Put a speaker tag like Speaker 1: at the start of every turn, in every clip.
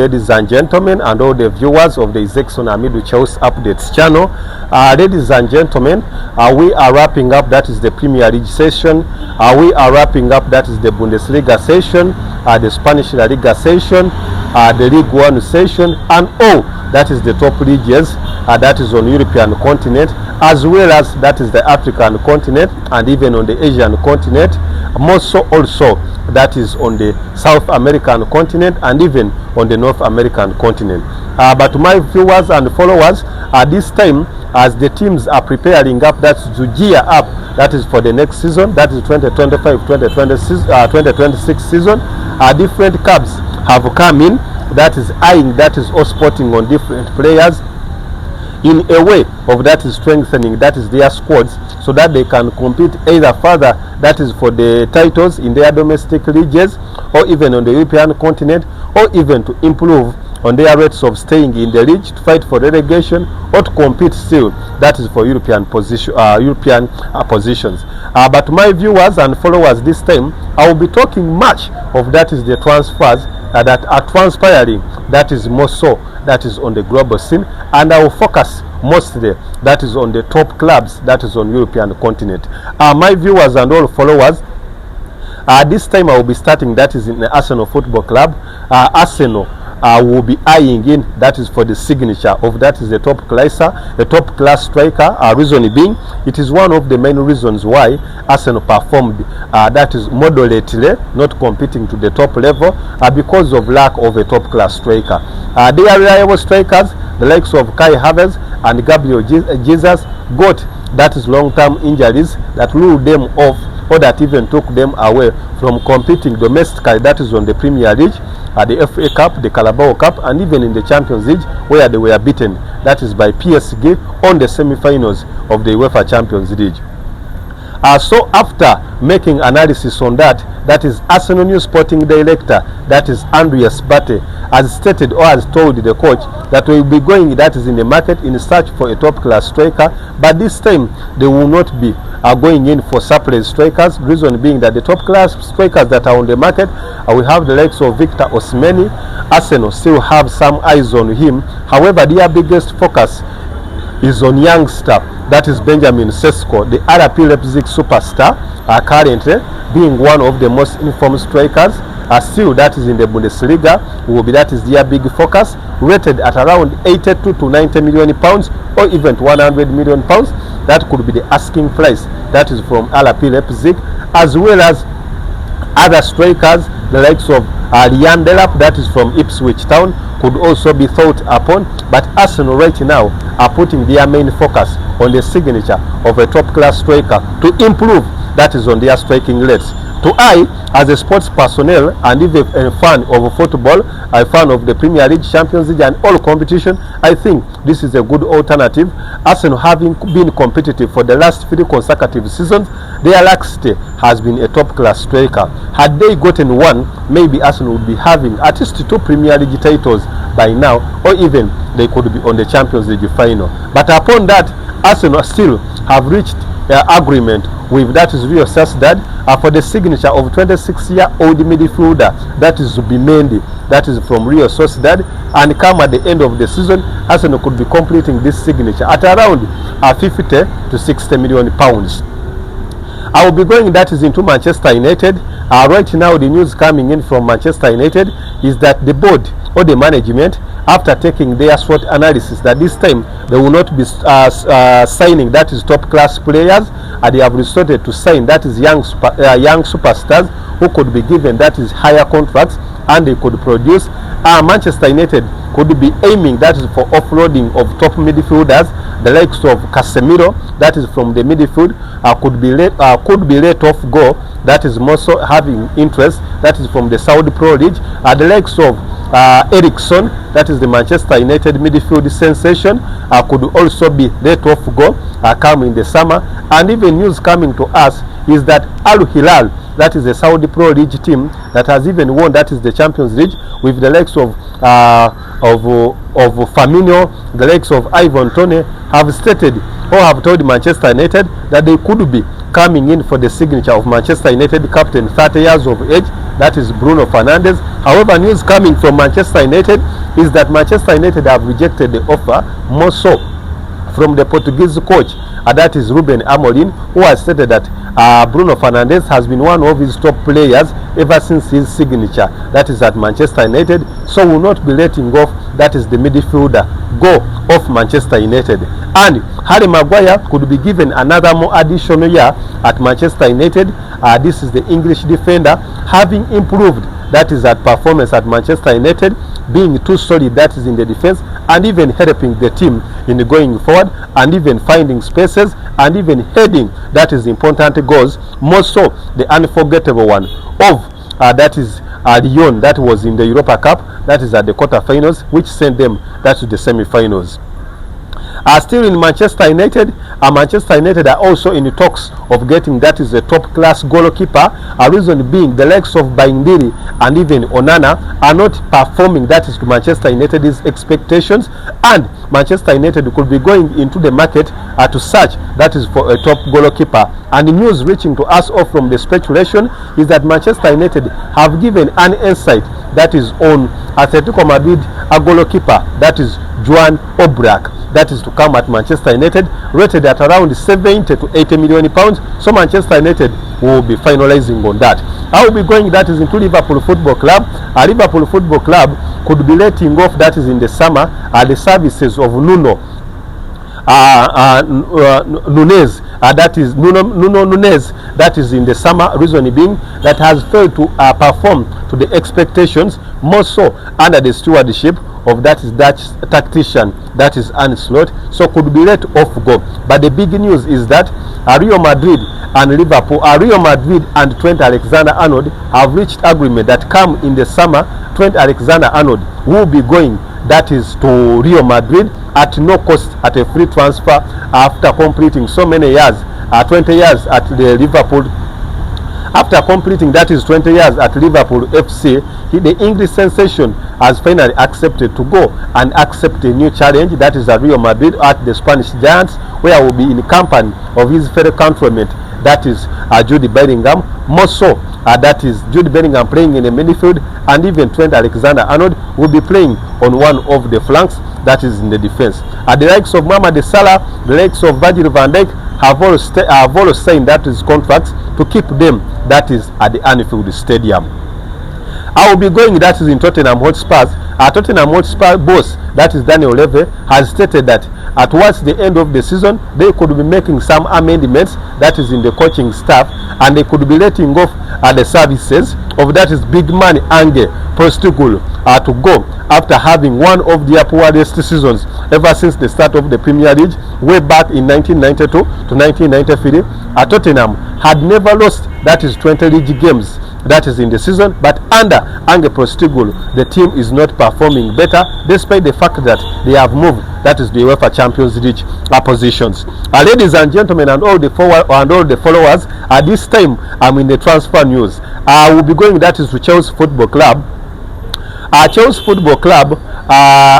Speaker 1: ladies and gentlemen, and all the viewers of the Izekson Amidu Chelsea Updates channel. Ladies and gentlemen, we are wrapping up, that is the Premier League session. We are wrapping up, that is the Bundesliga session, the Spanish La Liga session, the League One session, and all that is the top leagues that is on European continent, as well as that is the African continent, and even on the Asian continent, more so also that is on the South American continent, and even on the North American continent. But my viewers and followers, at this time, as the teams are preparing up, that's to gear up, that is for the next season, that is 2025-2026 season, different clubs have come in, that is eyeing, that is all sporting on different players in a way of that is strengthening, that is their squads, so that they can compete either further, that is for the titles in their domestic leagues, or even on the European continent, or even to improve on their rates of staying in the league, to fight for relegation, or to compete still, that is for European positions. But my viewers and followers, this time I will be talking much of that is the transfers that are transpiring, that is more so that is on the global scene, and I will focus mostly that is on the top clubs that is on European continent. My viewers and all followers, this time I will be starting that is in the Arsenal Football Club. Arsenal will be eyeing in, that is for the signature of that is the top class striker. Reason being, it is one of the main reasons why Arsenal performed that is moderately, not competing to the top level, because of lack of a top class striker. They are reliable strikers, the likes of Kai Havertz and Gabriel Jesus got that is long-term injuries that ruled them off, or that even took them away from competing domestically, that is on the Premier League, the FA Cup, the Carabao Cup, and even in the Champions League, where they were beaten, that is by PSG on the semi-finals of the UEFA Champions League. So after making analysis on that, that is Arsenal new sporting director, that is Andreas Bate, has stated or has told the coach that we will be going, that is in the market, in search for a top class striker, but this time they will not be going in for surplus strikers. Reason being that the top class strikers that are on the market, we have the likes of Victor Osimhen. Arsenal still have some eyes on him. However, their biggest focus is on youngster, that is Benjamin Sesko, the RP Leipzig superstar, currently being one of the most informed strikers. Still, that is in the Bundesliga, will be, that is their big focus, rated at around 82 to 90 million pounds, or even 100 million pounds. That could be the asking price, that is from RP Leipzig, as well as other strikers, the likes of Lian Delap, that is from Ipswich Town, could also be thought upon. But Arsenal right now are putting their main focus on the signature of a top class striker to improve, that is on their striking rates. To I, as a sports personnel and even a fan of football, a fan of the Premier League, Champions League, and all competition, I think this is a good alternative. Arsenal, having been competitive for the last 3 consecutive seasons, their laxity has been a top class striker. Had they gotten one, maybe Arsenal would be having at least 2 Premier League titles by now, or even they could be on the Champions League final. But upon that, Arsenal still have reached agreement with, that is Real Sociedad, for the signature of 26-year-old midfielder, that is Zubimendi, that is from Real Sociedad, and come at the end of the season, Arsenal could be completing this signature at around 50 to 60 million pounds. I will be going, that is into Manchester United. Right now, the news coming in from Manchester United is that the board or the management, after taking their SWOT analysis, that this time they will not be signing, that is top class players, and they have resorted to sign, that is young superstars who could be given, that is higher contracts, and they could produce. Manchester United could be aiming, that is for offloading of top midfielders, the likes of Casemiro, that is from the midfield, could be let off go, that is more so having interest, that is from the Saudi Pro League, the likes of Eriksson, that is the Manchester United midfield sensation, could also be let off go come in the summer. And even news coming to us is that Al Hilal, that is the Saudi Pro League team that has even won, that is the Champions League, with the likes of Firmino, the likes of Ivan Toney, have stated or have told Manchester United that they could be coming in for the signature of Manchester United captain, 30 years of age, that is Bruno Fernandes. However, news coming from Manchester United is that Manchester United have rejected the offer, more so from the Portuguese coach, that is Ruben Amorim, who has stated that Bruno Fernandes has been one of his top players ever since his signature, that is at Manchester United, so will not be letting off, that is the midfielder, go off Manchester United. And Harry Maguire could be given another more additional year at Manchester United. This is the English defender, having improved, that is at performance at Manchester United, being too solid, that is in the defense, and even helping the team in going forward, and even finding spaces, and even heading, that is important goals, more so the unforgettable one of that is Lyon, that was in the Europa Cup, that is at the quarterfinals, which sent them that to the semi-finals. Still in Manchester United, Manchester United are also in the talks of getting, that is, a top-class goalkeeper. A reason being the likes of Baindiri and even Onana are not performing, that is, to Manchester United's expectations, and Manchester United could be going into the market to search, that is, for a top goalkeeper. And the news reaching to us all from the speculation is that Manchester United have given an insight, that is, on Atletico Madrid a goalkeeper, that is Joan Oblak, that is to come at Manchester United, rated at around 70 to 80 million pounds. So Manchester United will be finalizing on that. I will be going, that is, into Liverpool Football Club. Liverpool Football Club could be letting off, that is in the summer, the services of Nuno Nunez, that is Nuno Nunez, that is in the summer, reason being that has failed to perform to the expectations, more so under the stewardship of that is Dutch tactician, that is Arne Slot, so could be let off go. But the big news is that Real Madrid and Liverpool, Real Madrid and Trent Alexander-Arnold have reached agreement that come in the summer, Trent Alexander-Arnold will be going, that is, to Real Madrid at no cost, at a free transfer, after completing so many years, 20 years at the Liverpool. After completing, that is, 20 years at Liverpool FC, the English sensation has finally accepted to go and accept a new challenge, that is at Real Madrid at the Spanish Giants, where he will be in company of his fellow countryman, that is Jude Bellingham. More so, that is Jude Bellingham playing in the midfield, and even Trent Alexander-Arnold will be playing on one of the flanks, that is in the defense. The likes of Mohamed Salah, the likes of Virgil van Dijk have all signed, that is, contracts to keep them, that is, at the Anfield Stadium. I will be going, that is, in Tottenham Hotspur. Tottenham Hotspur boss, that is Daniel Levy, has stated that towards the end of the season they could be making some amendments, that is, in the coaching staff, and they could be letting off the services of, that is, big man Ange Postecoglou to go after having one of their poorest seasons ever since the start of the Premier League way back in 1992 to 1993. Tottenham had never lost, that is, 20 league games, that is, in the season, but under Ange Postecoglou the team is not performing better, despite the fact that they have moved, that is, the UEFA Champions League positions. Ladies and gentlemen, and all the followers, at this time I'm in the transfer news. I will be going, that is, to Chelsea Football Club. Chelsea Football Club,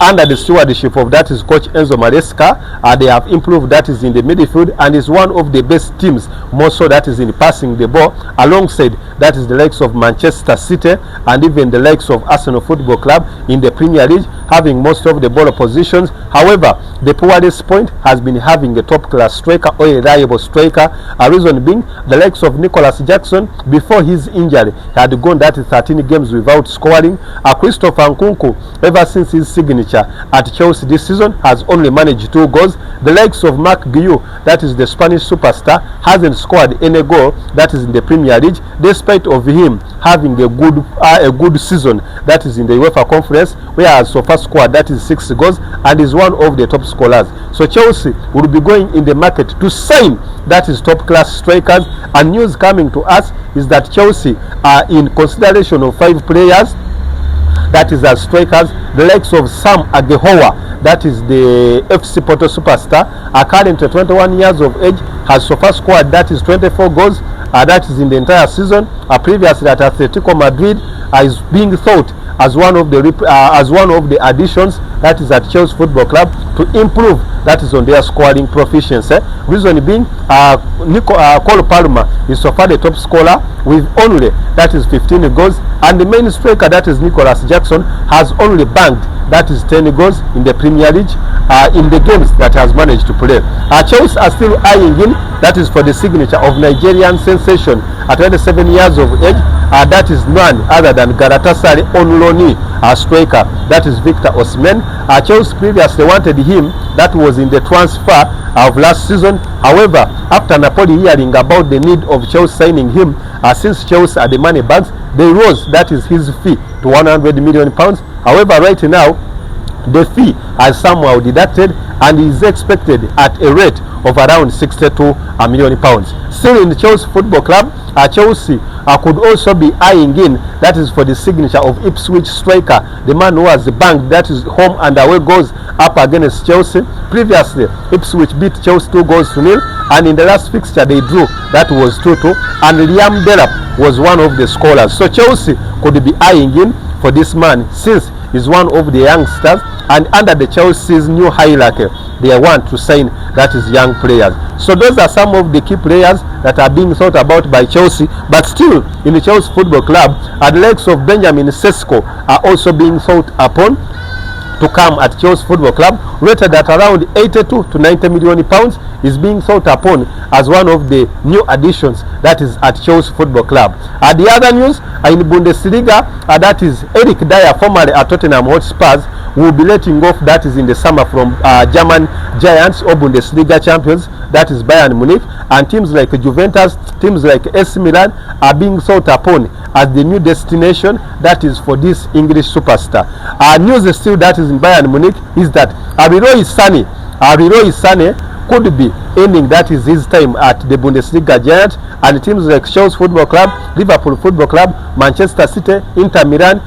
Speaker 1: under the stewardship of, that is, coach Enzo Maresca, they have improved, that is, in the midfield, and is one of the best teams, more so, that is, in passing the ball, alongside, that is, the likes of Manchester City and even the likes of Arsenal Football Club in the Premier League, having most of the ball positions. However, the poorest point has been having a top-class striker or a reliable striker. A reason being the likes of Nicholas Jackson, before his injury, had gone, that is, 13 games without scoring. Christopher Nkunku, ever since his signature at Chelsea this season, has only managed 2 goals. The likes of Marc Guiu, that is the Spanish superstar, hasn't scored any goal, that is, in the Premier League, despite of him having a good season, that is, in the UEFA Conference, where he has so far scored, that is, 6 goals, and is one of the top scorers. So Chelsea will be going in the market to sign, that is, top class strikers. And news coming to us is that Chelsea are in consideration of 5 players, that is, as strikers. The likes of Sam Agehowa, that is the FC Porto superstar, currently 21 years of age, has so far scored, that is, 24 goals, that is, in the entire season. Previously at Atletico Madrid, is being thought as one of the additions that is at Chelsea Football Club to improve that is on their scoring proficiency. Reason being, Cole Palmer is so far the top scorer with only that is 15 goals, and the main striker that is Nicholas Jackson has only banked that is 10 goals in the Premier League in the games that has managed to play. Chelsea are still eyeing in that is for the signature of Nigerian sensation at 27 years of age. That is none other than Galatasaray on loanee striker that is Victor Osimhen. Chelsea previously wanted him, that was in the transfer of last season. However, after Napoli hearing about the need of Chelsea signing him, since Chelsea are the money bags, they rose that is his fee to £100 million. However, right now the fee has somehow deducted and is expected at a rate of around £62 million. Still in the Chelsea Football Club, Chelsea could also be eyeing in that is for the signature of Ipswich striker, the man who has the bank that is home and away goes up against Chelsea. Previously, Ipswich beat Chelsea 2-0, and in the last fixture they drew, that was 2-2, and Liam Delap was one of the scorers. So Chelsea could be eyeing in for this man since he's one of the youngsters, and under the Chelsea's new hierarchy they want to sign that is young players. So those are some of the key players that are being thought about by Chelsea. But still in the Chelsea Football Club, the likes of Benjamin Sesko are also being thought upon to come at Chelsea Football Club, rated at around 82 to 90 million pounds, is being thought upon as one of the new additions that is at Chelsea Football Club. The other news in Bundesliga, that is Eric Dyer, formerly at Tottenham Hotspurs, will be letting off that is in the summer from German giants or Bundesliga champions, that is Bayern Munich, and teams like Juventus, teams like AC Milan are being thought upon as the new destination that is for this English superstar. News is still that is in Bayern Munich is that Leroy Sané could be ending that is his time at the Bundesliga giant, and teams like Chelsea Football Club, Liverpool Football Club, Manchester City, Inter Milan,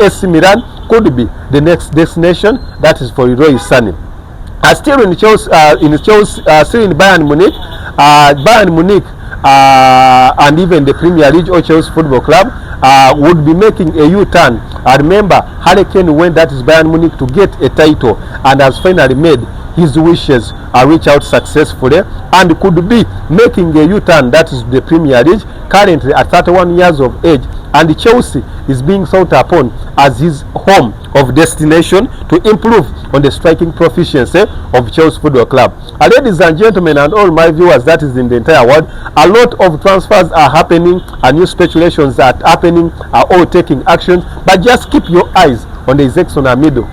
Speaker 1: AC Milan could be the next destination that is for Leroy Sané. Still in Chelsea, still in Bayern Munich, and even the Premier League or Chelsea Football Club would be making a U-turn. Remember, Harry Kane went that is Bayern Munich to get a title and has finally made his wishes reach out successfully, and could be making a U-turn that is the Premier League, currently at 31 years of age, and Chelsea is being thought upon as his home of destination to improve on the striking proficiency of Chelsea Football Club. Ladies and gentlemen, and all my viewers that is in the entire world, a lot of transfers are happening and new speculations are happening, are all taking action, but just keep your eyes on the Zexon Amido